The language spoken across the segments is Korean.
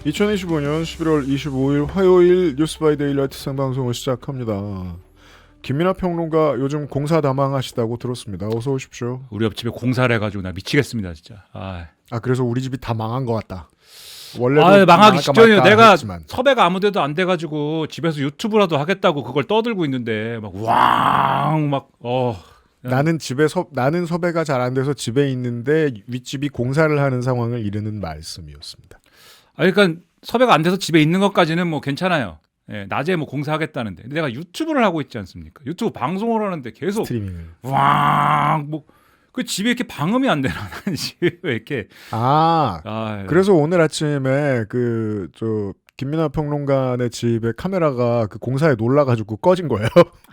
2025년 11월 25일 화요일 뉴스바이데일라이트 생방송을 시작합니다. 김민하 평론가 요즘 공사 다망하시다고 들었습니다. 어서 오십시오. 우리 옆집에 공사를 해가지고 나 미치겠습니다 진짜. 그래서 우리 집이 다 망한 것 같다. 원래도 망하기 직전이에요. 내가 했지만. 섭외가 아무데도 안 돼가지고 집에서 유튜브라도 하겠다고 그걸 떠들고 있는데 나는 나는 섭외가 잘 안 돼서 집에 있는데 윗집이 공사를 하는 상황을 이르는 말씀이었습니다. 그러니까 섭외가 안 돼서 집에 있는 것까지는 뭐 괜찮아요. 예, 낮에 뭐 공사하겠다는데 근데 내가 유튜브를 하고 있지 않습니까? 유튜브 방송을 하는데 계속 스트리밍을. 그 집에 이렇게 방음이 안 되나 나는 집에 왜 이렇게 그래서 오늘 아침에 김민하 평론가의 집에 카메라가 그 공사에 놀라가지고 꺼진 거예요.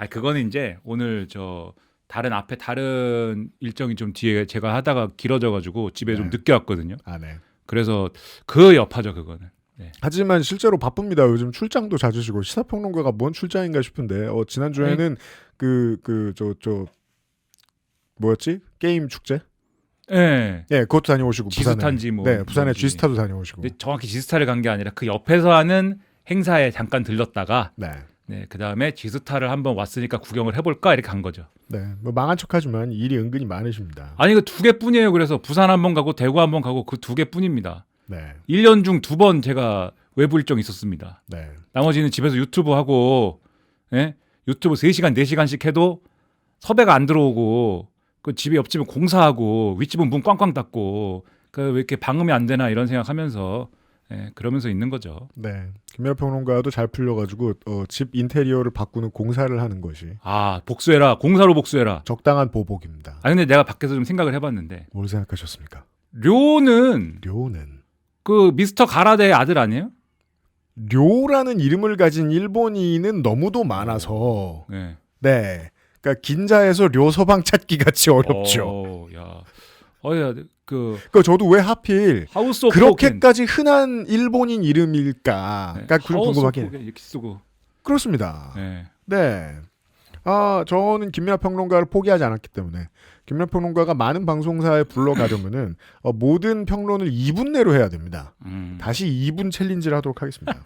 그거는 이제 오늘 다른 일정이 좀 뒤에 제가 하다가 길어져가지고 집에 좀 늦게 왔거든요. 네. 그래서 그 여파죠 그거는. 네. 하지만 실제로 바쁩니다. 요즘 출장도 자주 쉬고 시사평론가가 뭔 출장인가 싶은데 지난주에는 뭐였지? 게임 축제? 네. 네, 그것도 다녀오시고 지스타인지 부산에 G스타도 다녀오시고. 근데 정확히 G스타를 간 게 아니라 그 옆에서 하는 행사에 잠깐 들렀다가 그다음에 G스타를 한번 왔으니까 구경을 해볼까 이렇게 간 거죠. 네, 뭐 망한 척하지만 일이 은근히 많으십니다. 그 두 개뿐이에요. 그래서 부산 한번 가고 대구 한번 가고 그 두 개뿐입니다. 네. 1년 중 2번 제가 외부 일정 있었습니다. 네. 나머지는 집에서 유튜브 하고 유튜브 3시간 4시간씩 해도 섭외가 안 들어오고 그 집에 옆집은 공사하고 윗집은 문 꽝꽝 닫고 왜 이렇게 방음이 안 되나 이런 생각하면서 그러면서 있는 거죠. 네. 김민하 평론가도 잘 풀려가지고 집 인테리어를 바꾸는 공사를 하는 것이 복수해라. 공사로 복수해라. 적당한 보복입니다. 근데 내가 밖에서 좀 생각을 해봤는데 뭘 생각하셨습니까? 료는 그 미스터 가라데의 아들 아니에요? 료라는 이름을 가진 일본인은 너무도 많아서 네. 그러니까 긴자에서 료 서방 찾기 같이 어렵죠. 저도 왜 하필 그렇게까지 흔한 일본인 이름일까? 그러니까 궁금하긴 이렇게 쓰고. 그렇습니다. 네. 저는 김민하 평론가를 포기하지 않았기 때문에 김민하 평론가가 많은 방송사에 불러가려면은 모든 평론을 2분 내로 해야 됩니다. 다시 2분 챌린지를 하도록 하겠습니다.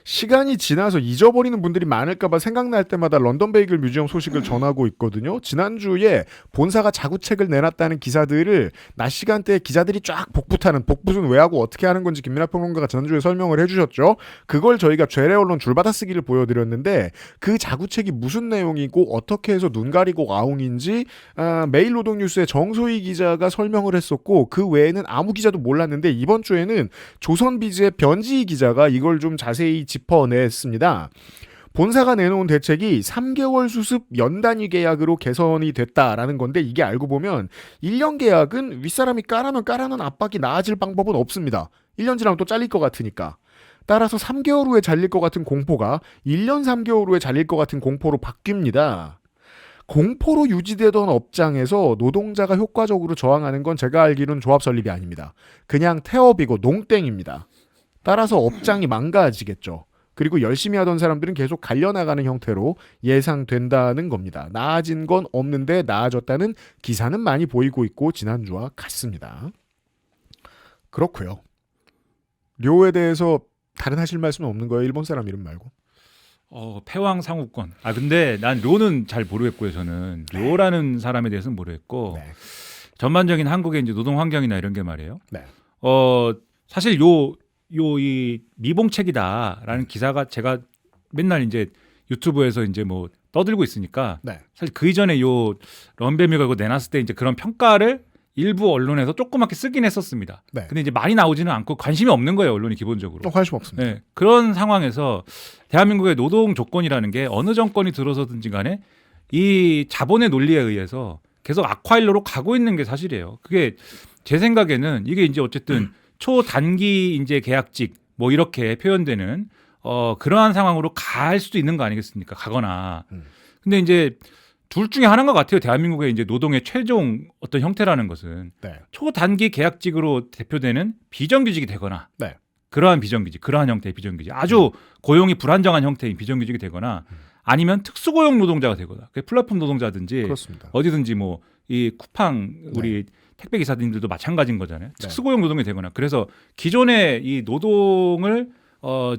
시간이 지나서 잊어버리는 분들이 많을까봐 생각날 때마다 런던 베이글 뮤지엄 소식을 전하고 있거든요. 지난주에 본사가 자구책을 내놨다는 기사들을 낮 시간대에 기자들이 쫙 복붙하는, 복붙은 왜 하고 어떻게 하는 건지 김민하 평론가가 지난주에 설명을 해주셨죠. 그걸 저희가 죄레 언론 줄받아쓰기를 보여드렸는데 그 자구책이 무슨 내용이고 어떻게 해서 눈 가리고 아웅인지 매일노동뉴스의 정소희 기자가 설명을 했었고 그 외에는 아무 기자도 몰랐는데 이번 주에는 조선비즈의 변지희 기자가 이걸 좀 자세히 짚어냈습니다. 본사가 내놓은 대책이 3개월 수습 연단위 계약으로 개선이 됐다라는 건데 이게 알고 보면 1년 계약은 윗사람이 까라면 까라는 압박이 나아질 방법은 없습니다. 1년 지나면 또 잘릴 것 같으니까. 따라서 3개월 후에 잘릴 것 같은 공포가 1년 3개월 후에 잘릴 것 같은 공포로 바뀝니다. 공포로 유지되던 업장에서 노동자가 효과적으로 저항하는 건 제가 알기로는 조합 설립이 아닙니다. 그냥 태업이고 농땡입니다. 따라서 업장이 망가지겠죠. 그리고 열심히 하던 사람들은 계속 갈려나가는 형태로 예상된다는 겁니다. 나아진 건 없는데 나아졌다는 기사는 많이 보이고 있고 지난주와 같습니다. 그렇고요. 료에 대해서 다른 하실 말씀은 없는 거예요? 일본 사람 이름 말고. 패왕 상우권. 근데 난 료는 잘 모르겠고요. 저는 료라는 사람에 대해서는 모르겠고 전반적인 한국의 이제 노동 환경이나 이런 게 말이에요. 사실 이 미봉책이다라는 기사가 제가 맨날 이제 유튜브에서 이제 뭐 떠들고 있으니까 사실 그 이전에 런베미가 이거 내놨을 때 이제 그런 평가를 일부 언론에서 조그맣게 쓰긴 했었습니다. 근데 이제 많이 나오지는 않고 관심이 없는 거예요, 언론이 기본적으로. 관심 없습니다. 그런 상황에서 대한민국의 노동 조건이라는 게 어느 정권이 들어서든지 간에 이 자본의 논리에 의해서 계속 악화일로로 가고 있는 게 사실이에요. 그게 제 생각에는 이게 이제 어쨌든 초단기 이제 계약직 뭐 이렇게 표현되는 그러한 상황으로 갈 수도 있는 거 아니겠습니까? 가거나. 근데 이제 둘 중에 하나인 것 같아요. 대한민국의 이제 노동의 최종 어떤 형태라는 것은 초단기 계약직으로 대표되는 비정규직이 되거나 그러한 비정규직, 그러한 형태의 비정규직, 아주 고용이 불안정한 형태의 비정규직이 되거나 아니면 특수고용 노동자가 되거나 플랫폼 노동자든지 그렇습니다. 어디든지 뭐 이 쿠팡 우리 택배 기사님들도 마찬가지인 거잖아요. 네. 특수고용 노동이 되거나 그래서 기존의 이 노동을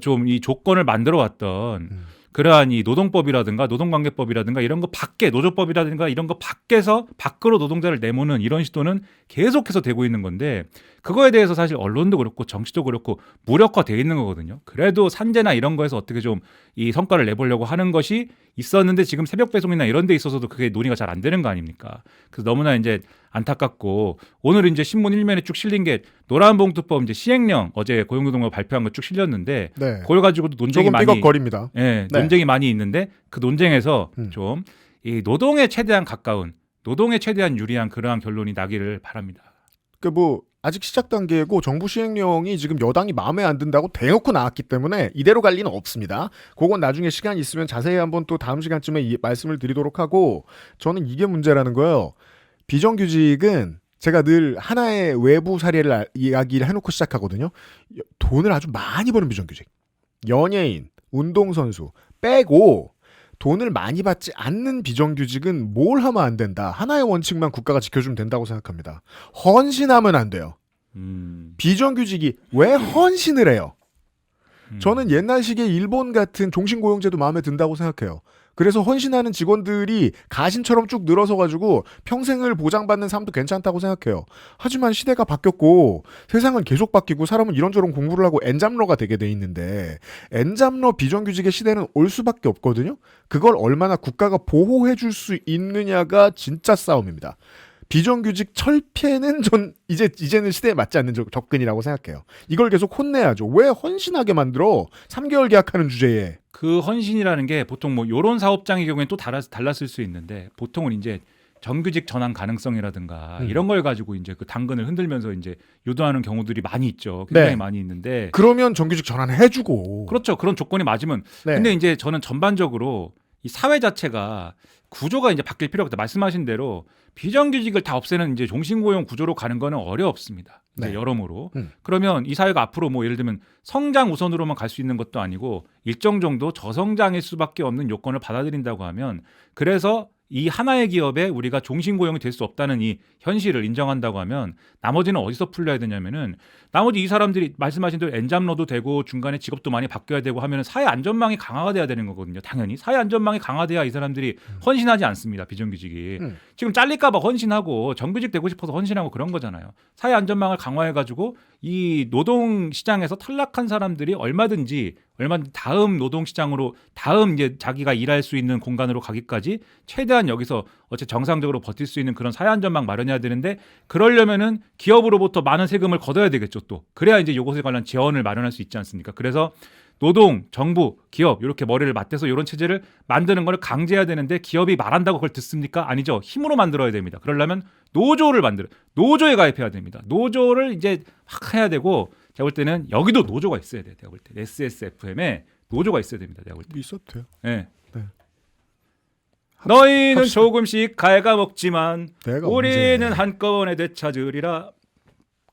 좀 이 조건을 만들어 왔던 그러한 이 노동법이라든가 노동관계법이라든가 이런 거 밖에 노조법이라든가 이런 거 밖에서 밖으로 노동자를 내모는 이런 시도는 계속해서 되고 있는 건데 그거에 대해서 사실 언론도 그렇고 정치도 그렇고 무력화돼 있는 거거든요. 그래도 산재나 이런 거에서 어떻게 좀 이 성과를 내보려고 하는 것이 있었는데 지금 새벽 배송이나 이런 데 있어서도 그게 논의가 잘 안 되는 거 아닙니까? 그래서 너무나 이제 안타깝고 오늘 이제 신문 일면에 쭉 실린 게 노란봉투법 이제 시행령 어제 고용노동부 발표한 거 쭉 실렸는데 네. 그걸 가지고도 논쟁이 조금 많이 삐걱거립니다. 네, 네. 논쟁이 많이 있는데 그 논쟁에서 음. 좀 이 노동에 최대한 가까운 노동에 최대한 유리한 그러한 결론이 나기를 바랍니다. 그 뭐 아직 시작 단계고 정부 시행령이 지금 여당이 마음에 안 든다고 대놓고 나왔기 때문에 이대로 갈 리는 없습니다. 그건 나중에 시간 있으면 자세히 한번 또 다음 시간쯤에 말씀을 드리도록 하고 저는 이게 문제라는 거예요. 비정규직은 제가 늘 하나의 외부 사례를 이야기를 해놓고 시작하거든요. 돈을 아주 많이 버는 비정규직. 연예인, 운동선수 빼고 돈을 많이 받지 않는 비정규직은 뭘 하면 안 된다. 하나의 원칙만 국가가 지켜주면 된다고 생각합니다. 헌신하면 안 돼요. 비정규직이 왜 헌신을 해요? 저는 옛날식의 일본 같은 종신고용제도 마음에 든다고 생각해요. 그래서 헌신하는 직원들이 가신처럼 쭉 늘어서 가지고 평생을 보장받는 삶도 괜찮다고 생각해요. 하지만 시대가 바뀌었고 세상은 계속 바뀌고 사람은 이런저런 공부를 하고 엔잡러가 되게 돼 있는데 엔잡러 비정규직의 시대는 올 수밖에 없거든요. 그걸 얼마나 국가가 보호해 줄 수 있느냐가 진짜 싸움입니다. 비정규직 철폐는 전 이제는 시대에 맞지 않는 접근이라고 생각해요. 이걸 계속 혼내야죠. 왜 헌신하게 만들어? 3개월 계약하는 주제에. 그 헌신이라는 게 보통 뭐 요런 사업장의 경우에는 또 달랐을 수 있는데 보통은 이제 정규직 전환 가능성이라든가 이런 걸 가지고 이제 그 당근을 흔들면서 이제 유도하는 경우들이 많이 있죠. 굉장히 네. 많이 있는데 그러면 정규직 전환해주고. 그렇죠. 그런 조건이 맞으면 네. 근데 이제 저는 전반적으로 이 사회 자체가 구조가 이제 바뀔 필요가 없다. 말씀하신 대로 비정규직을 다 없애는 이제 종신고용 구조로 가는 거는 어렵습니다. 이제 네. 여러모로. 그러면 이 사회가 앞으로 뭐 예를 들면 성장 우선으로만 갈 수 있는 것도 아니고 일정 정도 저성장일 수밖에 없는 요건을 받아들인다고 하면 그래서 이 하나의 기업에 우리가 종신고용이 될 수 없다는 이 현실을 인정한다고 하면 나머지는 어디서 풀려야 되냐면은 나머지 이 사람들이 말씀하신 대로 엔잡러도 되고 중간에 직업도 많이 바뀌어야 되고 하면 사회 안전망이 강화가 돼야 되는 거거든요. 당연히 사회 안전망이 강화돼야 이 사람들이 헌신하지 않습니다. 비정규직이. 지금 잘릴까 봐 헌신하고 정규직 되고 싶어서 헌신하고 그런 거잖아요. 사회 안전망을 강화해가지고 이 노동 시장에서 탈락한 사람들이 얼마든지 다음 노동 시장으로 다음 이제 자기가 일할 수 있는 공간으로 가기까지 최대한 여기서 어째 정상적으로 버틸 수 있는 그런 사회 안전망 마련해야 되는데 그러려면은 기업으로부터 많은 세금을 걷어야 되겠죠 또. 그래야 이제 이것에 관한 지원을 마련할 수 있지 않습니까? 그래서 노동, 정부, 기업 이렇게 머리를 맞대서 이런 체제를 만드는 걸 강제해야 되는데 기업이 말한다고 그걸 듣습니까? 아니죠. 힘으로 만들어야 됩니다. 그러려면 노조에 가입해야 됩니다. 노조를 이제 확 해야 되고 제가 볼 때는 여기도 노조가 있어야 돼요. 제가 볼 때 SSFM에 노조가 있어야 됩니다. 제가 볼 때. 있어도 돼요. 네. 네. 너희는 합시다. 조금씩 갉아먹지만 내가 우리는 언제 한꺼번에 되찾으리라.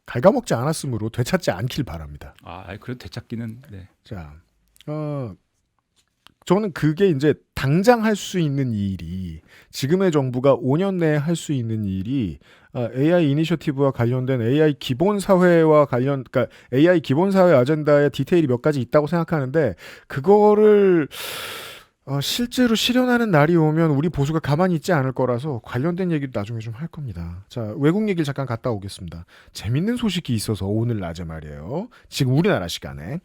갉아먹지 않았으므로 되찾지 않길 바랍니다. 그래도 되찾기는 네. 자, 저는 그게 이제 당장 할 수 있는 일이 지금의 정부가 5년 내에 할 수 있는 일이 AI 이니셔티브와 관련된 AI 기본 사회와 그러니까 AI 기본 사회 아젠다의 디테일이 몇 가지 있다고 생각하는데 그거를 실제로 실현하는 날이 오면 우리 보수가 가만히 있지 않을 거라서 관련된 얘기도 나중에 좀 할 겁니다. 자, 외국 얘기를 잠깐 갔다 오겠습니다. 재밌는 소식이 있어서 오늘 낮에 말이에요. 지금 우리나라 시간에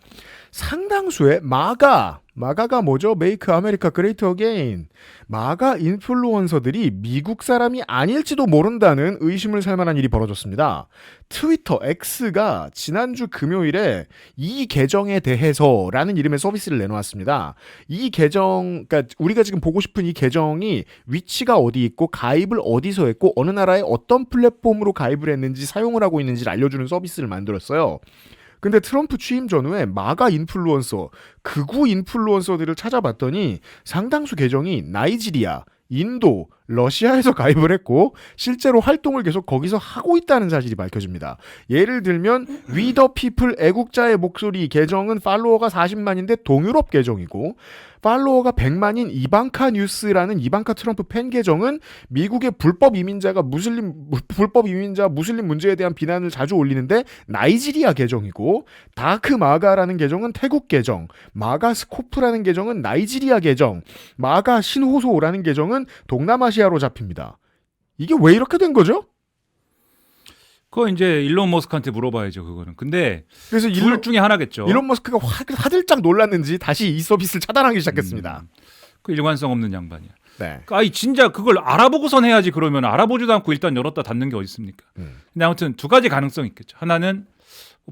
상당수의 마가가 뭐죠? Make America Great Again. 마가 인플루언서들이 미국 사람이 아닐지도 모른다는 의심을 살 만한 일이 벌어졌습니다. 트위터 X가 지난주 금요일에 이 계정에 대해서라는 이름의 서비스를 내놓았습니다. 이 계정, 그러니까 우리가 지금 보고 싶은 이 계정이 위치가 어디 있고 가입을 어디서 했고 어느 나라의 어떤 플랫폼으로 가입을 했는지 사용을 하고 있는지를 알려주는 서비스를 만들었어요. 근데 트럼프 취임 전후에 마가 인플루언서, 극우 인플루언서들을 찾아봤더니 상당수 계정이 나이지리아, 인도, 러시아에서 가입을 했고 실제로 활동을 계속 거기서 하고 있다는 사실이 밝혀집니다. 예를 들면 We the People 애국자의 목소리 계정은 팔로워가 40만인데 동유럽 계정이고 팔로워가 100만인 이방카 뉴스라는 이방카 트럼프 팬 계정은 미국의 불법 이민자 무슬림 문제에 대한 비난을 자주 올리는데 나이지리아 계정이고, 다크 마가라는 계정은 태국 계정, 마가 스코프라는 계정은 나이지리아 계정, 마가 신호소라는 계정은 동남아시아로 잡힙니다. 이게 왜 이렇게 된 거죠? 그거 이제 일론 머스크한테 물어봐야죠, 그거는. 근데 그래서 둘 중에 하나겠죠. 일론 머스크가 화들짝 놀랐는지 다시 이 서비스를 차단하기 시작했습니다. 그 일관성 없는 양반이야. 네. 아니 진짜 그걸 알아보고선 해야지. 그러면 알아보지도 않고 일단 열었다 닫는 게 어디 있습니까? 근데 아무튼 두 가지 가능성이 있겠죠. 하나는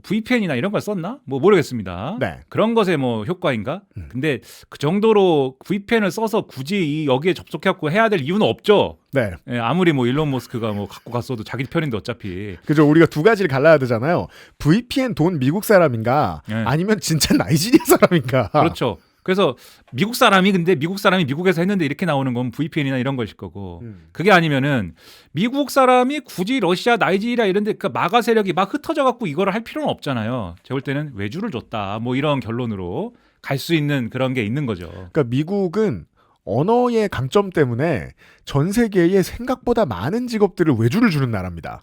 VPN이나 이런 걸 썼나? 뭐 모르겠습니다. 네. 그런 것의 뭐 효과인가? 근데 그 정도로 VPN을 써서 굳이 여기에 접속해갖고 해야 될 이유는 없죠. 네. 예, 아무리 뭐 일론 머스크가 뭐 갖고 갔어도 자기 편인데 어차피. 그죠. 우리가 두 가지를 갈라야 되잖아요. VPN 돈 미국 사람인가, 네. 아니면 진짜 나이지리아 사람인가. 그렇죠. 그래서 미국 사람이 미국에서 했는데 이렇게 나오는 건 VPN이나 이런 것일 거고, 그게 아니면은 미국 사람이 굳이 러시아, 나이지리아 이런데 그 마가 세력이 막 흩어져 갖고 이거를 할 필요는 없잖아요. 제가 볼 때는 외주를 줬다 뭐 이런 결론으로 갈 수 있는 그런 게 있는 거죠. 그러니까 미국은 언어의 강점 때문에 전 세계에 생각보다 많은 직업들을 외주를 주는 나라입니다.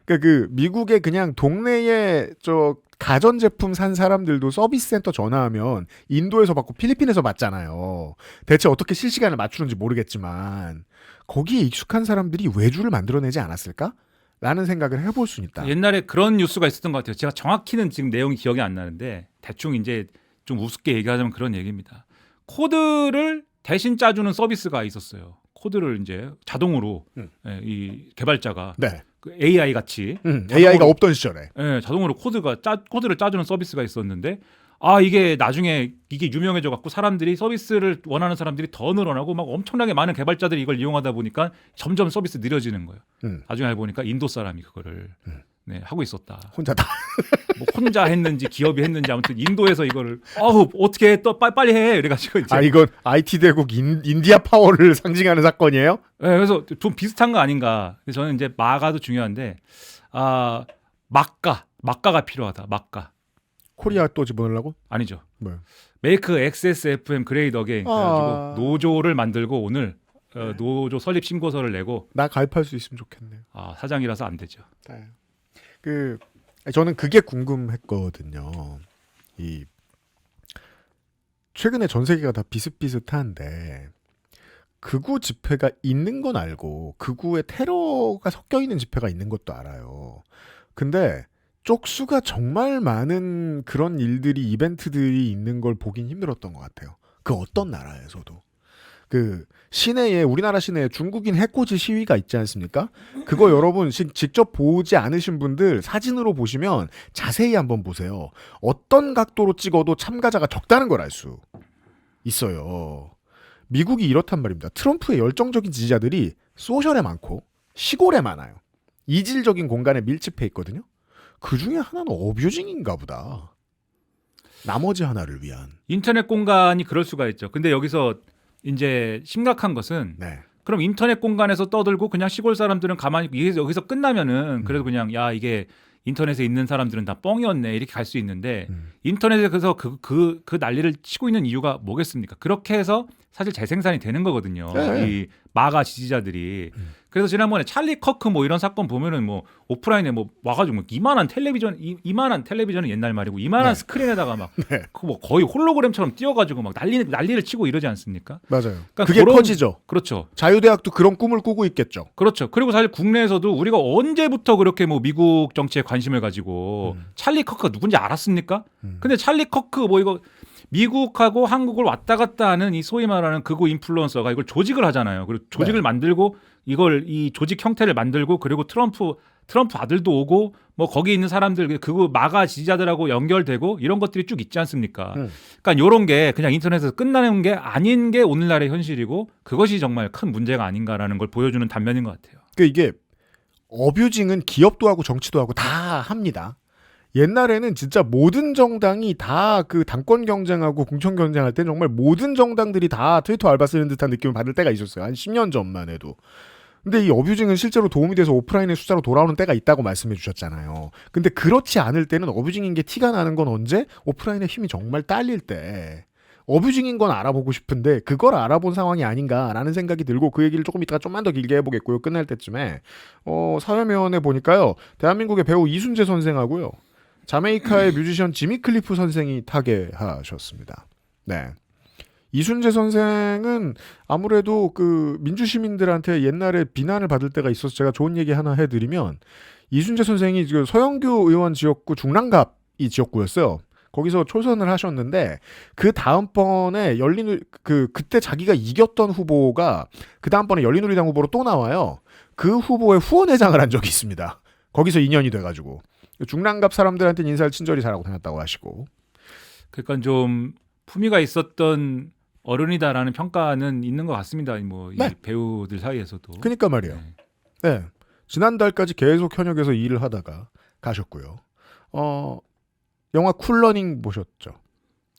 그러니까 그 미국의 그냥 동네에 가전제품 산 사람들도 서비스 센터 전화하면 인도에서 받고 필리핀에서 받잖아요. 대체 어떻게 실시간을 맞추는지 모르겠지만 거기에 익숙한 사람들이 외주를 만들어내지 않았을까? 라는 생각을 해볼 수 있다. 옛날에 그런 뉴스가 있었던 것 같아요. 제가 정확히는 지금 내용이 기억이 안 나는데 대충 이제 좀 우습게 얘기하자면 그런 얘기입니다. 코드를 대신 짜주는 서비스가 있었어요. 코드를 이제 자동으로 이 개발자가 네. 그 AI 같이 AI가 없던 시절에 자동으로 코드를 짜주는 서비스가 있었는데, 이게 나중에 이게 유명해져 갖고 사람들이 서비스를 원하는 사람들이 더 늘어나고 막 엄청나게 많은 개발자들이 이걸 이용하다 보니까 점점 서비스 느려지는 거예요. 나중에 알고 보니까 인도 사람이 그거를 하고 있었다. 혼자 다. 뭐 혼자 했는지 기업이 했는지 아무튼 인도에서 이거를 어떻게 해? 또 빨리 해. 그래가지고 이제 이건 IT 대국 인디아 파워를 상징하는 사건이에요? 네, 그래서 좀 비슷한 거 아닌가. 그래서 저는 이제 마가도 중요한데 마가가 필요하다. 마가. 코리아 또 집어넣으려고? 아니죠. 뭐요? 메이크 XSFM 그레이드 어게인 그래가지고 노조를 만들고 오늘 노조 설립 신고서를 내고. 나 가입할 수 있으면 좋겠네요. 사장이라서 안 되죠. 네. 저는 그게 궁금했거든요. 최근에 전 세계가 다 비슷비슷한데 극우 집회가 있는 건 알고 극우에 테러가 섞여 있는 집회가 있는 것도 알아요. 근데 쪽수가 정말 많은 그런 일들이 이벤트들이 있는 걸 보긴 힘들었던 것 같아요. 그 어떤 나라에서도. 시내에 우리나라 시내에 중국인 해코지 시위가 있지 않습니까? 그거 여러분 직접 보지 않으신 분들 사진으로 보시면 자세히 한번 보세요. 어떤 각도로 찍어도 참가자가 적다는 걸 알 수 있어요. 미국이 이렇단 말입니다. 트럼프의 열정적인 지지자들이 소셜에 많고 시골에 많아요. 이질적인 공간에 밀집해 있거든요. 그 중에 하나는 어뷰징인가 보다. 나머지 하나를 위한. 인터넷 공간이 그럴 수가 있죠. 근데 여기서 이제 심각한 것은 그럼 인터넷 공간에서 떠들고 그냥 시골 사람들은 가만히 여기서 끝나면은 그래도 그냥 이게 인터넷에 있는 사람들은 다 뻥이었네 이렇게 갈 수 있는데 인터넷에서 그 난리를 치고 있는 이유가 뭐겠습니까? 그렇게 해서 사실 재생산이 되는 거거든요. 이 마가 지지자들이. 그래서 지난번에 찰리 커크 뭐 이런 사건 보면은 뭐 오프라인에 뭐 와가지고 뭐 이만한 텔레비전은 옛날 말이고 이만한 스크린에다가 막 그 뭐 거의 홀로그램처럼 띄워가지고 막 난리를 치고 이러지 않습니까? 맞아요. 그러니까 그게 커지죠. 그렇죠. 자유대학도 그런 꿈을 꾸고 있겠죠. 그렇죠. 그리고 사실 국내에서도 우리가 언제부터 그렇게 뭐 미국 정치에 관심을 가지고 찰리 커크가 누군지 알았습니까? 근데 찰리 커크 뭐 이거 미국하고 한국을 왔다 갔다 하는 이 소위 말하는 극우 인플루언서가 이걸 조직을 하잖아요. 그리고 조직을 만들고 이 조직 형태를 만들고 그리고 트럼프 아들도 오고 뭐 거기 있는 사람들 극우 마가 지지자들하고 연결되고 이런 것들이 쭉 있지 않습니까? 그러니까 이런 게 그냥 인터넷에서 끝나는 게 아닌 게 오늘날의 현실이고 그것이 정말 큰 문제가 아닌가라는 걸 보여주는 단면인 것 같아요. 이게 어뷰징은 기업도 하고 정치도 하고 다 합니다. 옛날에는 진짜 모든 정당이 다 그 당권 경쟁하고 공천 경쟁할 때 정말 모든 정당들이 다 트위터 알바 쓰는 듯한 느낌을 받을 때가 있었어요. 한 10년 전만 해도. 근데 이 어뷰징은 실제로 도움이 돼서 오프라인의 숫자로 돌아오는 때가 있다고 말씀해 주셨잖아요. 근데 그렇지 않을 때는 어뷰징인 게 티가 나는 건 언제? 오프라인의 힘이 정말 딸릴 때. 어뷰징인 건 알아보고 싶은데 그걸 알아본 상황이 아닌가라는 생각이 들고 그 얘기를 조금 이따가 좀만 더 길게 해보겠고요. 끝날 때쯤에 사회면에 보니까요. 대한민국의 배우 이순재 선생하고요. 자메이카의 뮤지션 지미 클리프 선생이 타계하셨습니다. 네. 이순재 선생은 아무래도 그 민주시민들한테 옛날에 비난을 받을 때가 있어서 제가 좋은 얘기 하나 해드리면 이순재 선생이 그 서영교 의원 지역구 중랑갑이 지역구였어요. 거기서 초선을 하셨는데 그 다음번에 그때 자기가 이겼던 후보가 그 다음번에 열린우리당 후보로 또 나와요. 그 후보의 후원회장을 한 적이 있습니다. 거기서 인연이 돼가지고 중랑갑 사람들한테는 인사를 친절히 잘하고 다녔다고 하시고. 그러니까 좀 품위가 있었던 어른이다라는 평가는 있는 것 같습니다. 뭐 이 네. 배우들 사이에서도. 그러니까 말이에요. 네. 네. 지난달까지 계속 현역에서 일을 하다가 가셨고요. 영화 쿨러닝 보셨죠?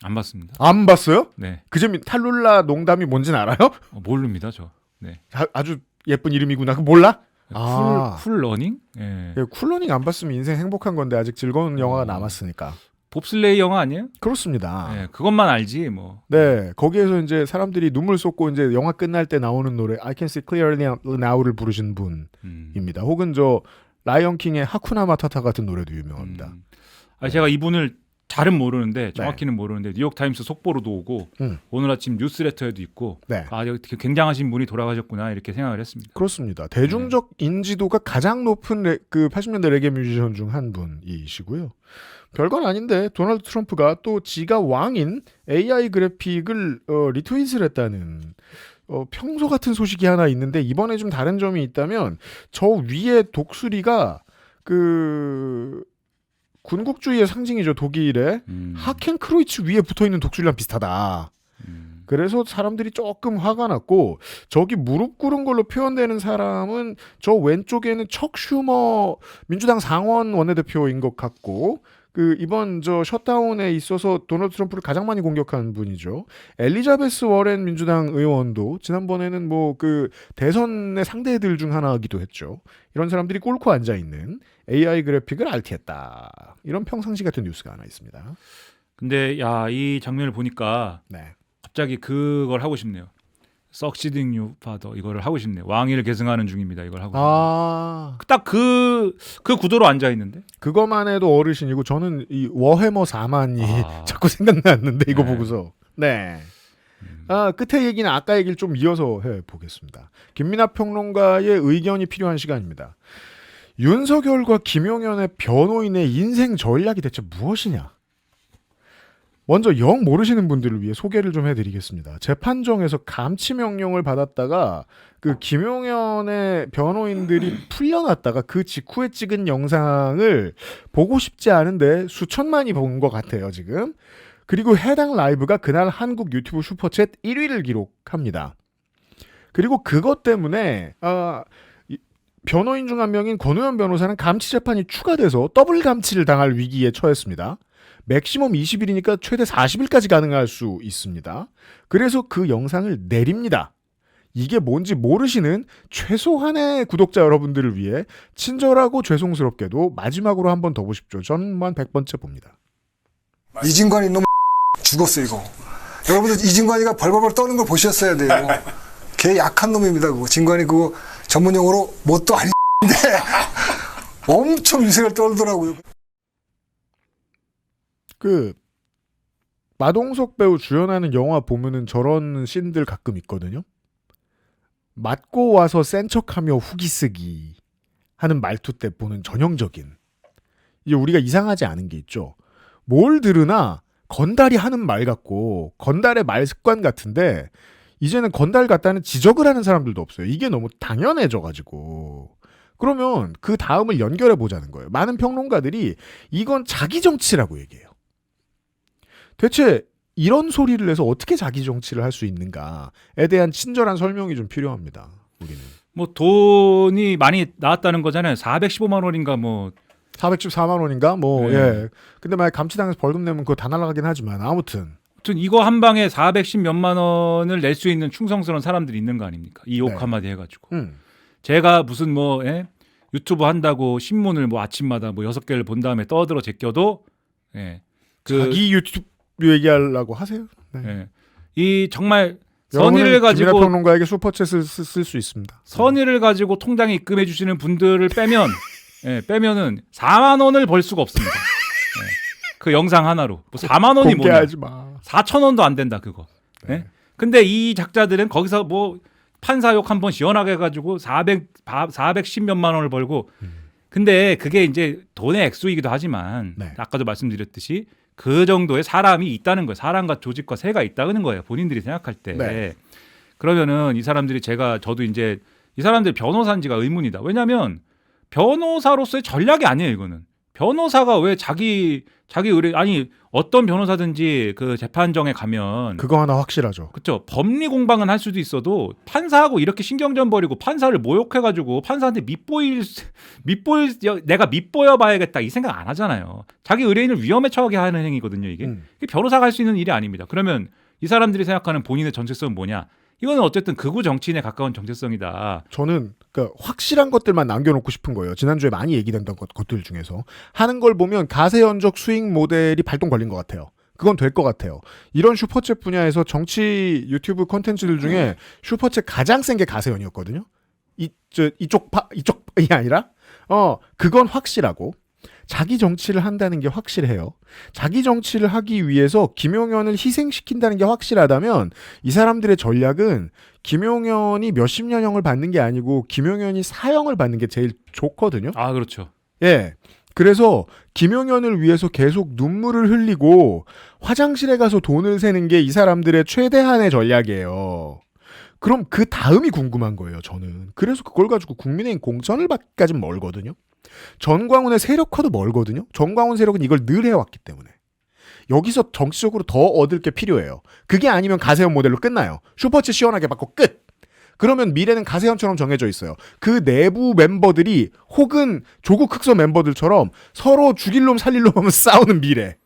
안 봤습니다. 안 봤어요? 네. 그 재미 탈룰라 농담이 뭔진 알아요? 모릅니다, 저. 네. 아주 예쁜 이름이구나. 그거 몰라? 아. 쿨 러닝? 예. 쿨러닝 안 봤으면 인생 행복한 건데 아직 즐거운 영화가 남았으니까. 봅슬레이 영화 아니에요? 그렇습니다. 네, 그것만 알지 뭐. 네, 거기에서 이제 사람들이 눈물 쏟고 이제 영화 끝날 때 나오는 노래 I Can See Clearly Now를 부르신 분입니다. 혹은 저 라이언 킹의 하쿠나 마타타 같은 노래도 유명합니다. 제가 이분을 잘은 모르는데 정확히는 모르는데 뉴욕 타임스 속보로도 오고 오늘 아침 뉴스레터에도 있고 네. 굉장하신 분이 돌아가셨구나 이렇게 생각을 했습니다. 그렇습니다. 대중적 인지도가 가장 높은 그 80년대 레게 뮤지션 중 한 분이시고요. 별건 아닌데 도널드 트럼프가 또 지가 왕인 AI 그래픽을 리트윗을 했다는 평소 같은 소식이 하나 있는데 이번에 좀 다른 점이 있다면 저 위에 독수리가 그 군국주의의 상징이죠. 독일의 하켄크로이츠 위에 붙어있는 독수리랑 비슷하다. 그래서 사람들이 조금 화가 났고 저기 무릎 꿇은 걸로 표현되는 사람은 저 왼쪽에는 척 슈머 민주당 상원 원내대표인 것 같고 그 이번 저 셧다운에 있어서 도널드 트럼프를 가장 많이 공격한 분이죠. 엘리자베스 워렌 민주당 의원도 지난번에는 뭐 그 대선의 상대들 중 하나이기도 했죠. 이런 사람들이 꿇고 앉아 있는 AI 그래픽을 RT했다. 이런 평상시 같은 뉴스가 하나 있습니다. 근데 이 장면을 보니까 네. 갑자기 그걸 하고 싶네요. Succeeding You Father 이거를 하고 싶네요. 왕위를 계승하는 중입니다. 이걸 하고. 딱 그 구도로 앉아 있는데. 그것만 해도 어르신이고 저는 이 워해머 4만이 자꾸 생각났는데 이거 보고서. 네. 끝에 얘기는 아까 얘기를 좀 이어서 해보겠습니다. 김민하 평론가의 의견이 필요한 시간입니다. 윤석열과 김용현의 변호인의 인생 전략이 대체 무엇이냐? 먼저 영 모르시는 분들을 위해 소개를 좀 해드리겠습니다. 재판정에서 감치 명령을 받았다가 그 김용현의 변호인들이 풀려났다가 그 직후에 찍은 영상을 보고 싶지 않은데 수천만이 본 것 같아요, 지금. 그리고 해당 라이브가 그날 한국 유튜브 슈퍼챗 1위를 기록합니다. 그리고 그것 때문에 변호인 중 한 명인 권우현 변호사는 감치 재판이 추가돼서 더블 감치를 당할 위기에 처했습니다. 맥시멈 20일이니까 최대 40일까지 가능할 수 있습니다. 그래서 그 영상을 내립니다. 이게 뭔지 모르시는 최소한의 구독자 여러분들을 위해 친절하고 죄송스럽게도 마지막으로 한 번 더 보십시오. 전만 100번째 봅니다. 이진관이 놈 죽었어 이거. 여러분들 이진관이가 벌벌벌 떠는 걸 보셨어야 돼요. 걔 약한 놈입니다. 그거. 진관이 그거 전문용어로 뭣도 아닌데 엄청 유색을 떨더라고요. 그 마동석 배우 주연하는 영화 보면은 저런 씬들 가끔 있거든요. 맞고 와서 센 척하며 후기 쓰기 하는 말투 때 보는 전형적인 이제 우리가 이상하지 않은 게 있죠. 뭘 들으나 건달이 하는 말 같고 건달의 말 습관 같은데 이제는 건달 같다는 지적을 하는 사람들도 없어요. 이게 너무 당연해져가지고 그러면 그 다음을 연결해 보자는 거예요. 많은 평론가들이 이건 자기 정치라고 얘기해요. 대체 이런 소리를 내서 어떻게 자기 정치를 할 수 있는가에 대한 친절한 설명이 좀 필요합니다. 우리는. 뭐 돈이 많이 나왔다는 거잖아요. 415만 원인가 뭐 414만 원인가? 뭐 네. 예. 근데 만약 감치당해서 벌금 내면 그거 다 날아가긴 하지만 아무튼 이거 한 방에 410 몇만 원을 낼 수 있는 충성스러운 사람들이 있는 거 아닙니까? 이 욕 네. 한마디 해가지고. 제가 무슨 뭐 유튜브 한다고 신문을 뭐 아침마다 뭐 6개를 본 다음에 떠들어 제껴도 자기 유튜브 얘기하려고 하세요? 네. 이 정말 여러분은 선의를 가지고 김민하 평론가에게 슈퍼챗을 쓸 수 있습니다. 선의를 가지고 통장에 입금해 주시는 분들을 빼면은 4만 원을 벌 수가 없습니다. 예. 그 영상 하나로 뭐 4만 원이 뭐냐? 공개하지 마. 4천 원도 안 된다 그거. 예? 근데 이 작자들은 거기서 뭐 판사욕 한번 시원하게 해가지고 410몇만 원을 벌고. 근데 그게 이제 돈의 액수이기도 하지만 네. 아까도 말씀드렸듯이 그 정도의 사람이 있다는 거예요. 사람과 조직과 새가 있다는 거예요. 본인들이 생각할 때. 네. 그러면은 이 사람들이 저도 이제 이 사람들이 변호사인지가 의문이다. 왜냐하면 변호사로서의 전략이 아니에요. 이거는 변호사가 왜 자기 의뢰 아니 어떤 변호사든지 그 재판정에 가면 그거 하나 확실하죠. 그렇죠. 법리 공방은 할 수도 있어도 판사하고 이렇게 신경전 벌이고 판사를 모욕해가지고 판사한테 내가 밑보여 봐야겠다 이 생각 안 하잖아요. 자기 의뢰인을 위험에 처하게 하는 행위거든요. 이게 변호사가 할 수 있는 일이 아닙니다. 그러면 이 사람들이 생각하는 본인의 정체성은 뭐냐? 이거는 어쨌든 극우 정치인에 가까운 정체성이다. 저는 그러니까 확실한 것들만 남겨놓고 싶은 거예요. 지난주에 많이 얘기된던 것들 중에서 하는 걸 보면 가세연적 수익 모델이 발동 걸린 것 같아요. 그건 될 것 같아요. 이런 슈퍼챗 분야에서 정치 유튜브 콘텐츠들 중에 슈퍼챗 가장 센 게 가세연이었거든요. 이쪽이 아니라 그건 확실하고 자기 정치를 한다는 게 확실해요. 자기 정치를 하기 위해서 김용현을 희생시킨다는 게 확실하다면 이 사람들의 전략은 김용현이 몇십 년형을 받는 게 아니고 김용현이 사형을 받는 게 제일 좋거든요. 아, 그렇죠. 예. 그래서 김용현을 위해서 계속 눈물을 흘리고 화장실에 가서 돈을 세는 게 이 사람들의 최대한의 전략이에요. 그럼 그 다음이 궁금한 거예요, 저는. 그래서 그걸 가지고 국민의힘 공천을 받기까지는 멀거든요. 전광훈의 세력화도 멀거든요. 전광훈 세력은 이걸 늘 해왔기 때문에. 여기서 정치적으로 더 얻을 게 필요해요. 그게 아니면 가세현 모델로 끝나요. 슈퍼챗 시원하게 받고 끝! 그러면 미래는 가세현처럼 정해져 있어요. 그 내부 멤버들이 혹은 조국 흑서 멤버들처럼 서로 죽일 놈 살릴 놈 하면 싸우는 미래.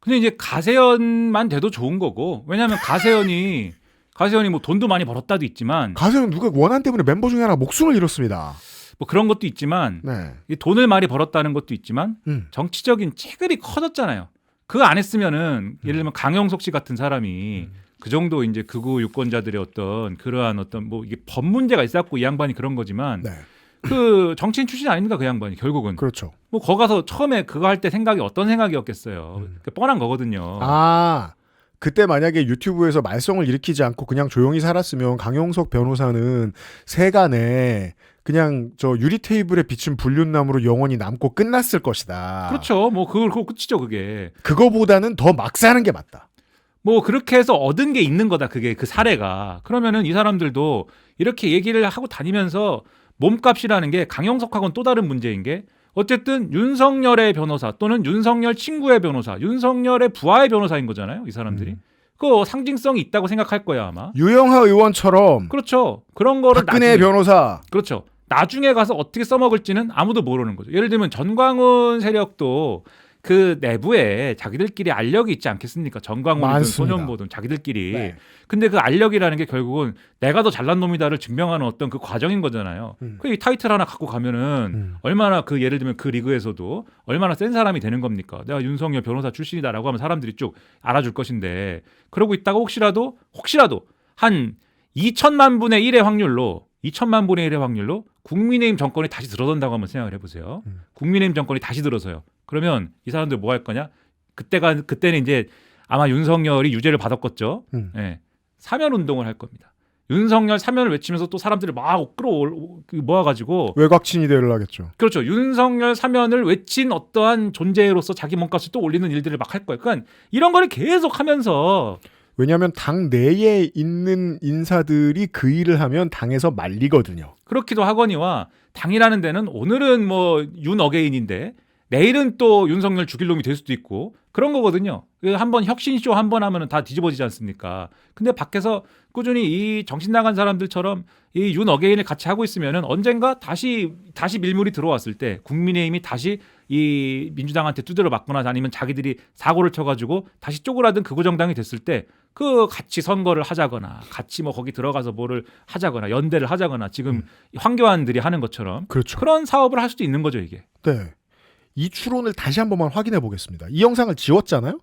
근데 이제 가세현만 돼도 좋은 거고 왜냐하면 가세현이 뭐 돈도 많이 벌었다도 있지만 가세현 누가 원한 때문에 member 중에 하나 목숨을 잃었습니다. 뭐 그런 것도 있지만 네. 이 돈을 많이 벌었다는 것도 있지만 정치적인 체급이 커졌잖아요. 그거 안 했으면은 예를 들면 강영석 씨 같은 사람이 그 정도 이제 극우 유권자들의 어떤 그러한 어떤 뭐 이게 법 문제가 있었고 이 양반이 그런 거지만 네. 그 정치인 출신 아닙니까 그 양반이 결국은. 그렇죠. 뭐 거기 가서 처음에 그거 할 때 생각이 어떤 생각이었겠어요. 뻔한 거거든요. 아, 그때 만약에 유튜브에서 말썽을 일으키지 않고 그냥 조용히 살았으면 강용석 변호사는 세간에 그냥 저 유리 테이블에 비친 불륜남으로 영원히 남고 끝났을 것이다. 그렇죠. 뭐 그거 끝이죠 그게. 그거보다는 더 막 사는 게 맞다. 뭐 그렇게 해서 얻은 게 있는 거다 그게 그 사례가. 그러면은 이 사람들도 이렇게 얘기를 하고 다니면서 몸값이라는 게 강영석하고는 또 다른 문제인 게 어쨌든 윤석열의 변호사 또는 윤석열 친구의 변호사, 윤석열의 부하의 변호사인 거잖아요. 이 사람들이. 그 상징성이 있다고 생각할 거야 아마. 유영하 의원처럼. 그렇죠. 그런 거를 박근혜 변호사. 그렇죠. 나중에 가서 어떻게 써먹을지는 아무도 모르는 거죠. 예를 들면 전광훈 세력도 그 내부에 자기들끼리 알력이 있지 않겠습니까? 전광훈이든 소년보든 자기들끼리. 네. 근데 그 알력이라는 게 결국은 내가 더 잘난 놈이다를 증명하는 어떤 그 과정인 거잖아요. 그 타이틀 하나 갖고 가면은 얼마나 그 예를 들면 그 리그에서도 얼마나 센 사람이 되는 겁니까? 내가 윤석열 변호사 출신이다라고 하면 사람들이 쭉 알아줄 것인데 그러고 있다가 혹시라도 한 2천만 분의 1의 확률로 국민의힘 정권이 다시 들어선다고 한번 생각을 해보세요. 국민의힘 정권이 다시 들어서요. 그러면 이 사람들 뭐 할 거냐? 그때는 이제 아마 윤석열이 유죄를 받았겠죠. 예. 사면 운동을 할 겁니다. 윤석열 사면을 외치면서 또 사람들을 막 모아가지고 외곽 친위대를 하겠죠. 그렇죠. 윤석열 사면을 외친 어떠한 존재로서 자기 몸값을 또 올리는 일들을 막 할 거예요. 그러니까 이런 거를 계속 하면서 왜냐하면 당 내에 있는 인사들이 그 일을 하면 당에서 말리거든요. 그렇기도 하거니와 당이라는 데는 오늘은 뭐 윤어게인인데 내일은 또 윤석열 죽일 놈이 될 수도 있고 그런 거거든요. 한번 혁신쇼 한번 하면은 다 뒤집어지지 않습니까? 근데 밖에서 꾸준히 이 정신 나간 사람들처럼 이 윤어게인을 같이 하고 있으면은 언젠가 다시 밀물이 들어왔을 때 국민의힘이 다시 이 민주당한테 두드려 맞거나 아니면 자기들이 사고를 쳐가지고 다시 쪼그라든 극우 정당이 됐을 때 그 같이 선거를 하자거나 같이 뭐 거기 들어가서 뭐를 하자거나 연대를 하자거나 지금 황교안들이 하는 것처럼 그렇죠. 그런 사업을 할 수도 있는 거죠 이게. 네. 이 추론을 다시 한 번만 확인해 보겠습니다. 이 영상을 지웠잖아요.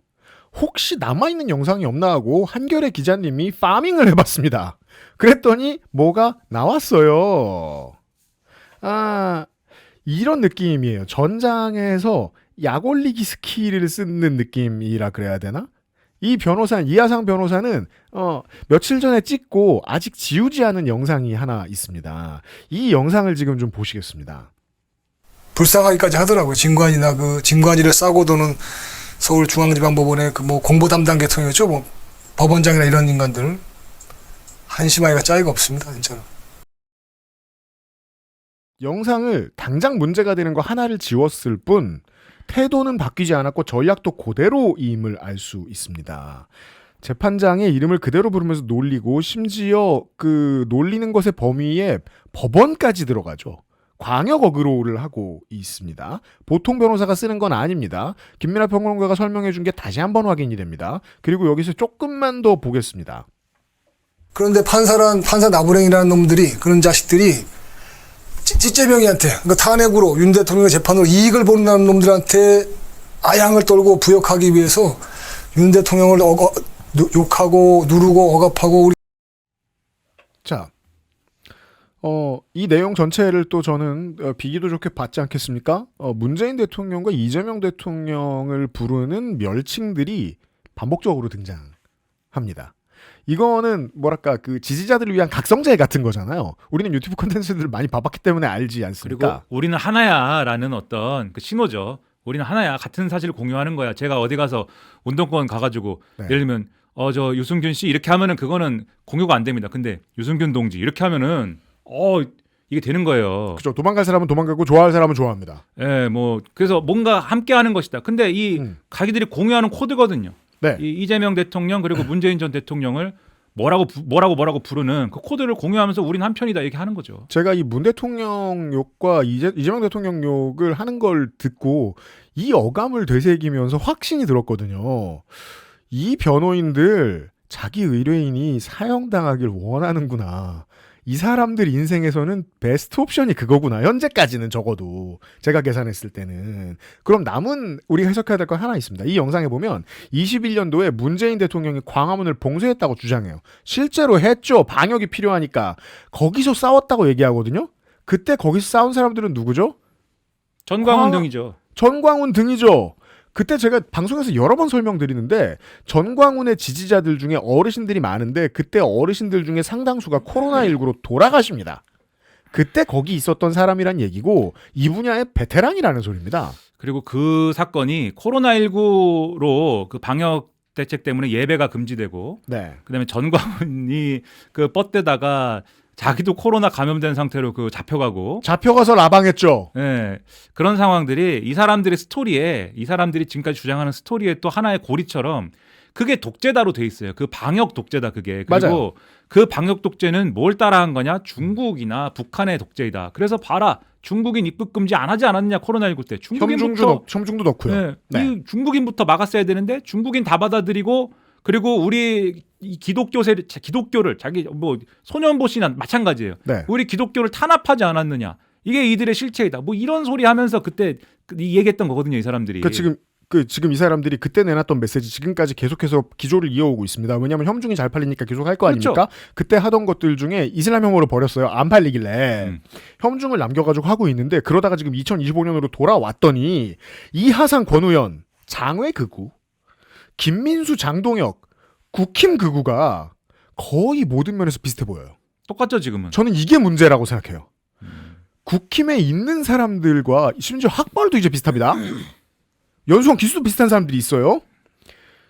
혹시 남아있는 영상이 없나 하고 한겨레 기자님이 파밍을 해봤습니다. 그랬더니 뭐가 나왔어요. 이런 느낌이에요. 전장에서 약 올리기 스킬을 쓰는 느낌이라 그래야 되나? 이하상 변호사는 며칠 전에 찍고 아직 지우지 않은 영상이 하나 있습니다. 이 영상을 지금 좀 보시겠습니다. 불쌍하기까지 하더라고요. 진관이를 싸고 도는 서울중앙지방법원의 공보 담당 계통이었죠. 법원장이나 이런 인간들 한심하기가 짜이가 없습니다, 진짜로. 영상을 당장 문제가 되는 거 하나를 지웠을 뿐 태도는 바뀌지 않았고 전략도 그대로임을 알 수 있습니다. 재판장의 이름을 그대로 부르면서 놀리고 심지어 그 놀리는 것의 범위에 법원까지 들어가죠. 광역 어그로를 하고 있습니다. 보통 변호사가 쓰는 건 아닙니다. 김민하 평론가가 설명해 준 게 다시 한번 확인이 됩니다. 그리고 여기서 조금만 더 보겠습니다. 그런데 판사 나부랭이라는 놈들이, 그런 자식들이 찌째명이한테, 그러니까 탄핵으로 윤 대통령의 재판으로 이익을 보는 놈들한테 아양을 떨고 부역하기 위해서 윤 대통령을 욕하고 누르고 억압하고. 자, 이 내용 전체를 또 저는 비기도 좋게 봤지 않겠습니까? 문재인 대통령과 이재명 대통령을 부르는 멸칭들이 반복적으로 등장합니다. 이거는 뭐랄까 그 지지자들을 위한 각성제 같은 거잖아요. 우리는 유튜브 콘텐츠들을 많이 봐봤기 때문에 알지 않습니까? 그리고 우리는 하나야라는 어떤 그 신호죠. 우리는 하나야, 같은 사실을 공유하는 거야. 제가 어디 가서 운동권 가가지고 네. 예를 들면 저 유승균 씨 이렇게 하면은 그거는 공유가 안 됩니다. 근데 유승균 동지 이렇게 하면은 이게 되는 거예요. 그렇죠. 도망갈 사람은 도망가고 좋아할 사람은 좋아합니다. 예, 그래서 뭔가 함께하는 것이다. 근데 자기들이 공유하는 코드거든요. 네. 이 이재명 대통령 그리고 문재인 전 대통령을 뭐라고 부르는 그 코드를 공유하면서 우린 한 편이다 얘기하는 거죠. 제가 이 문 대통령 욕과 이재명 대통령 욕을 하는 걸 듣고 이 어감을 되새기면서 확신이 들었거든요. 이 변호인들 자기 의뢰인이 사형당하길 원하는구나. 이 사람들 인생에서는 베스트 옵션이 그거구나. 현재까지는 적어도 제가 계산했을 때는. 그럼 남은 우리가 해석해야 될 건 하나 있습니다. 이 영상에 보면 21년도에 문재인 대통령이 광화문을 봉쇄했다고 주장해요. 실제로 했죠. 방역이 필요하니까. 거기서 싸웠다고 얘기하거든요. 그때 거기서 싸운 사람들은 누구죠? 전광훈 등이죠. 전광훈 등이죠. 그때 제가 방송에서 여러 번 설명드리는데 전광훈의 지지자들 중에 어르신들이 많은데 그때 어르신들 중에 상당수가 코로나19로 돌아가십니다. 그때 거기 있었던 사람이란 얘기고 이 분야의 베테랑이라는 소리입니다. 그리고 그 사건이 코로나19로 그 방역 대책 때문에 예배가 금지되고 네. 그다음에 전광훈이 그 뻗대다가 자기도 코로나 감염된 상태로 잡혀가서 라방했죠. 네, 그런 상황들이 이 사람들의 스토리에, 이 사람들이 지금까지 주장하는 스토리의 또 하나의 고리처럼 그게 독재다로 돼 있어요. 그 방역 독재다 그게. 그리고 맞아요. 그 방역 독재는 뭘 따라한 거냐? 중국이나 북한의 독재이다. 그래서 봐라. 중국인 입국 금지 안 하지 않았냐 코로나19 때. 혐중도 넣고요. 네, 이 중국인부터 막았어야 되는데 중국인 다 받아들이고 그리고 우리 이 기독교를 자기 소년보시나 마찬가지예요. 네. 우리 기독교를 탄압하지 않았느냐. 이게 이들의 실체이다. 이런 소리 하면서 그때 얘기했던 거거든요, 이 사람들이. 지금 이 사람들이 그때 내놨던 메시지 지금까지 계속해서 기조를 이어오고 있습니다. 왜냐하면 혐중이 잘 팔리니까 계속 할 거 아닙니까? 그렇죠. 그때 하던 것들 중에 이슬람 혐오를 버렸어요. 안 팔리길래. 혐중을 남겨가지고 하고 있는데 그러다가 지금 2025년으로 돌아왔더니 이하상 권우현, 장외극우, 김민수 장동혁, 국힘 극우가 거의 모든 면에서 비슷해 보여요. 똑같죠 지금은. 저는 이게 문제라고 생각해요. 국힘에 있는 사람들과 심지어 학벌도 이제 비슷합니다. 연수원 기수도 비슷한 사람들이 있어요.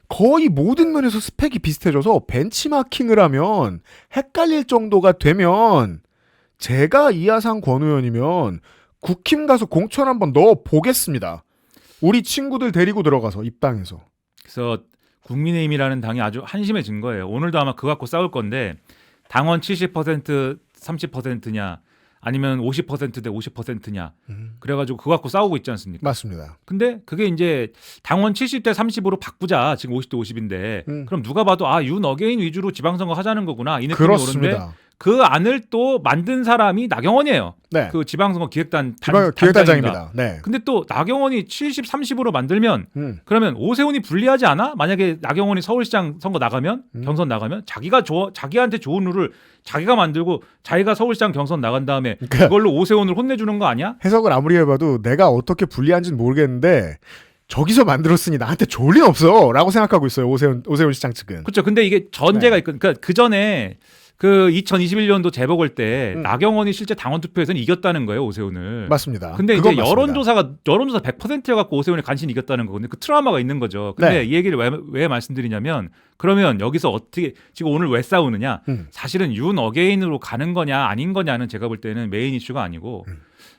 거의 모든 면에서 스펙이 비슷해져서 벤치마킹을 하면 헷갈릴 정도가 되면 제가 이하상 권우현이면 국힘 가서 공천 한번 넣어보겠습니다. 우리 친구들 데리고 들어가서 입당해서. 그래서 국민의힘이라는 당이 아주 한심해진 거예요. 오늘도 아마 그거 갖고 싸울 건데 당원 70% 30%냐 아니면 50%대 50%냐 그래가지고 그거 갖고 싸우고 있지 않습니까? 맞습니다. 근데 그게 이제 당원 70대 30으로 바꾸자. 지금 50대 50인데 그럼 누가 봐도 윤 어게인 위주로 지방선거 하자는 거구나 이 느낌이 그렇습니다. 오는데 그 안을 또 만든 사람이 나경원이에요. 네. 그 지방선거 기획단장입니다. 단장인가. 네. 근데 또 나경원이 70, 30으로 만들면 그러면 오세훈이 불리하지 않아? 만약에 나경원이 서울시장 선거 나가면 경선 나가면 자기한테 좋은 룰을 자기가 만들고 자기가 서울시장 경선 나간 다음에 그걸로 오세훈을 혼내주는 거 아니야? 해석을 아무리 해봐도 내가 어떻게 불리한지는 모르겠는데 저기서 만들었으니 나한테 좋을 리는 없어 라고 생각하고 있어요. 오세훈 시장 측은. 그렇죠. 근데 이게 전제가 있거든요. 그러니까 그 전에 그 2021년도 재보궐 때 나경원이 실제 당원 투표에서는 이겼다는 거예요, 오세훈을. 맞습니다. 근데 이제 그건 맞습니다. 여론조사 100%여 갖고 오세훈이 간신히 이겼다는 거거든요. 그 트라우마가 있는 거죠. 근데 네. 이 얘기를 왜 말씀드리냐면 그러면 여기서 어떻게 지금 오늘 왜 싸우느냐? 사실은 윤 어게인으로 가는 거냐 아닌 거냐는 제가 볼 때는 메인 이슈가 아니고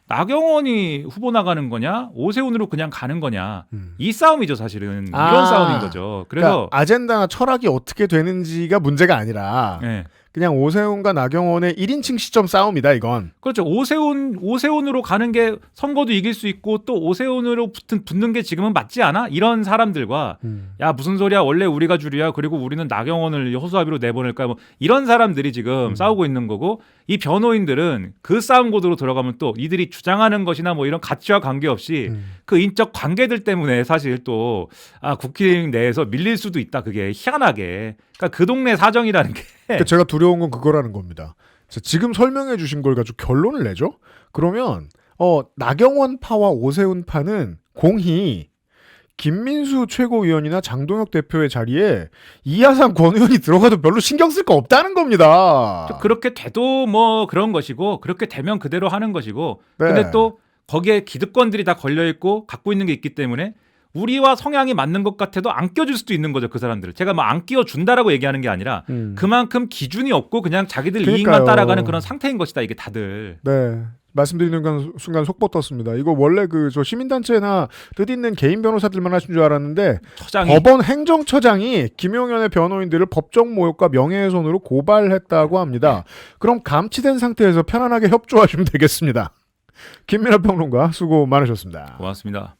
나경원이 후보 나가는 거냐 오세훈으로 그냥 가는 거냐 이 싸움이죠 사실은. 이런 싸움인 거죠. 그래서 그러니까 아젠다나 철학이 어떻게 되는지가 문제가 아니라 네. 그냥 오세훈과 나경원의 1인칭 시점 싸움이다 이건. 그렇죠. 오세훈으로 가는 게 선거도 이길 수 있고 또 오세훈으로 붙는 게 지금은 맞지 않아? 이런 사람들과 야 무슨 소리야 원래 우리가 줄이야 그리고 우리는 나경원을 허수아비로 내보낼까 뭐 이런 사람들이 지금 싸우고 있는 거고 이 변호인들은 그 싸움 고도로 들어가면 또 이들이 주장하는 것이나 뭐 이런 가치와 관계없이 그 인적 관계들 때문에 사실 또 국힘 내에서 밀릴 수도 있다. 그게 희한하게. 그러니까 그 동네 사정이라는 게 그러니까 제가 두려운 건 그거라는 겁니다. 자, 지금 설명해 주신 걸 가지고 결론을 내죠? 그러면 나경원 파와 오세훈 파는 공히 김민수 최고위원이나 장동혁 대표의 자리에 이하상 권 의원이 들어가도 별로 신경 쓸 거 없다는 겁니다. 그렇게 돼도 뭐 그런 것이고 그렇게 되면 그대로 하는 것이고 네. 근데 또 거기에 기득권들이 다 걸려있고 갖고 있는 게 있기 때문에 우리와 성향이 맞는 것 같아도 안 껴줄 수도 있는 거죠. 그 사람들을. 제가 뭐 안 끼워준다라고 얘기하는 게 아니라 그만큼 기준이 없고 그냥 자기들 그러니까요. 이익만 따라가는 그런 상태인 것이다. 이게 다들. 네. 말씀드리는 순간 속 뻗었습니다. 이거 원래 저 시민단체나 뜻있는 개인 변호사들만 하신 줄 알았는데 법원 행정처장이 김용현의 변호인들을 법정 모욕과 명예훼손으로 고발했다고 합니다. 그럼 감치된 상태에서 편안하게 협조하시면 되겠습니다. 김민하 평론가 수고 많으셨습니다. 고맙습니다.